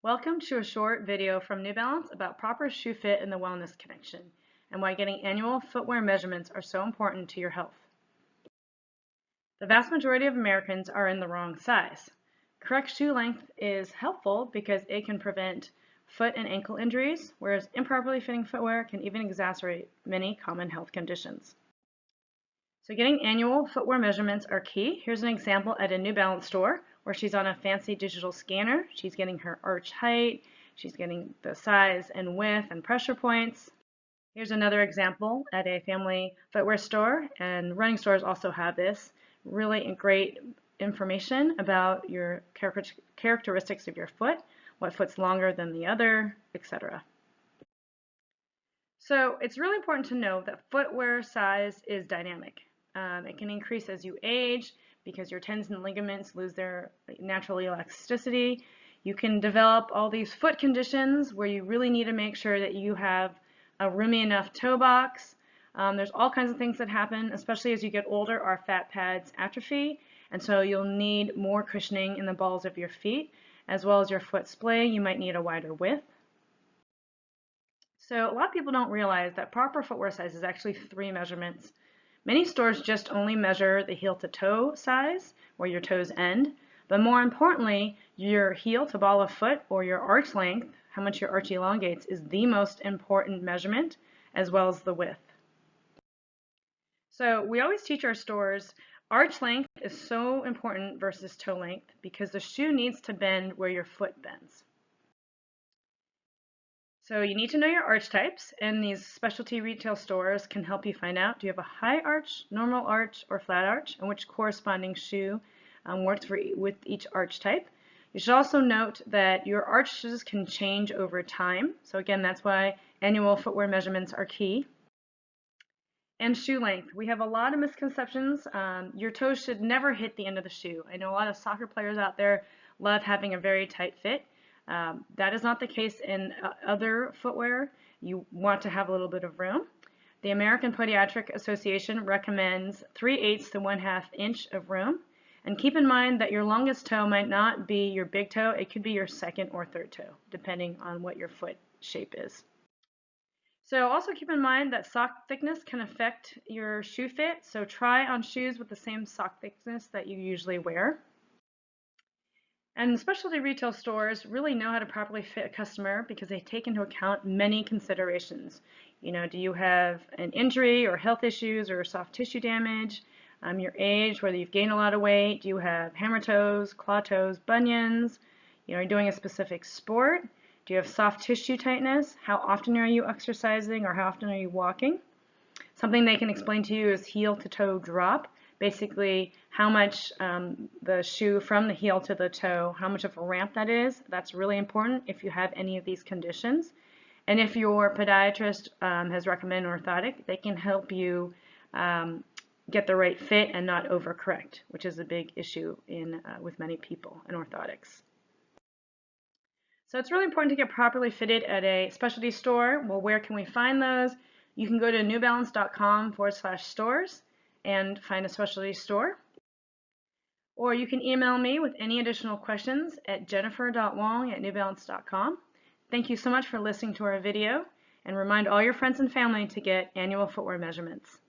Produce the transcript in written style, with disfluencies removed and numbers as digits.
Welcome to a short video from New Balance about proper shoe fit and the wellness connection, and why getting annual footwear measurements are so important to your health. The vast majority of Americans are in the wrong size. Correct shoe length is helpful because it can prevent foot and ankle injuries, whereas improperly fitting footwear can even exacerbate many common health conditions. So getting annual footwear measurements are key. Here's an example at a New Balance store where she's on a fancy digital scanner. She's getting her arch height, she's getting the size and width and pressure points. Here's another example at a family footwear store, and running stores also have this. Really great information about your characteristics of your foot, what foot's longer than the other, etc. So it's really important to know that footwear size is dynamic. It can increase as you age because your tendons and ligaments lose their natural elasticity. You can develop all these foot conditions where you really need to make sure that you have a roomy enough toe box. There's all kinds of things that happen, especially as you get older. Our fat pads atrophy, and so you'll need more cushioning in the balls of your feet, as well as your foot splay. You might need a wider width. So a lot of people don't realize that proper footwear size is actually 3 measurements. Many stores just only measure the heel to toe size, where your toes end, but more importantly, your heel to ball of foot, or your arch length, how much your arch elongates, is the most important measurement, as well as the width. So we always teach our stores arch length is so important versus toe length because the shoe needs to bend where your foot bends. So you need to know your arch types, and these specialty retail stores can help you find out, do you have a high arch, normal arch, or flat arch, and which corresponding shoe works with each arch type. You should also note that your arches can change over time. So again, that's why annual footwear measurements are key. And shoe length. We have a lot of misconceptions. Your toes should never hit the end of the shoe. I know a lot of soccer players out there love having a very tight fit. That is not the case in other footwear. You want to have a little bit of room. The American Podiatric Association recommends 3/8 to 1/2 inch of room. And keep in mind that your longest toe might not be your big toe. It could be your second or third toe, depending on what your foot shape is. So also keep in mind that sock thickness can affect your shoe fit. So try on shoes with the same sock thickness that you usually wear. And specialty retail stores really know how to properly fit a customer because they take into account many considerations. You know, do you have an injury or health issues or soft tissue damage, your age, whether you've gained a lot of weight, do you have hammer toes, claw toes, bunions, are you doing a specific sport, do you have soft tissue tightness, how often are you exercising or how often are you walking. Something they can explain to you is heel to toe drop. Basically, how much the shoe from the heel to the toe, how much of a ramp that is. That's really important if you have any of these conditions. And if your podiatrist has recommended orthotic, they can help you get the right fit and not overcorrect, which is a big issue with many people in orthotics. So it's really important to get properly fitted at a specialty store. Well, where can we find those? You can go to newbalance.com/stores and find a specialty store. Or you can email me with any additional questions at jennifer.wong@newbalance.com. Thank you so much for listening to our video, and remind all your friends and family to get annual footwear measurements.